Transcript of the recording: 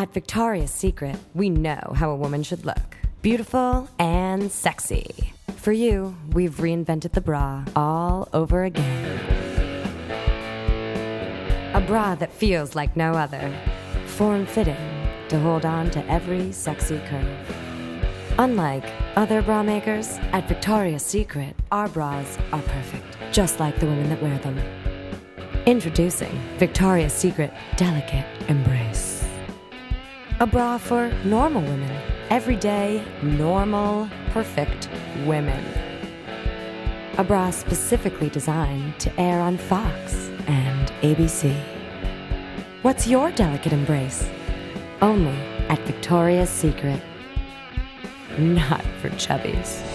At Victoria's Secret, we know how a woman should look. Beautiful and sexy. For you, we've reinvented the bra all over again. A bra that feels like no other. Form-fitting to hold on to every sexy curve. Unlike other bra makers, at Victoria's Secret, our bras are perfect, just like the women that wear them. Introducing Victoria's Secret Delicate Embrace. A bra for normal women. Everyday, normal, perfect women. A bra specifically designed to air on Fox and ABC. What's your delicate embrace? Only at Victoria's Secret. Not for chubbies.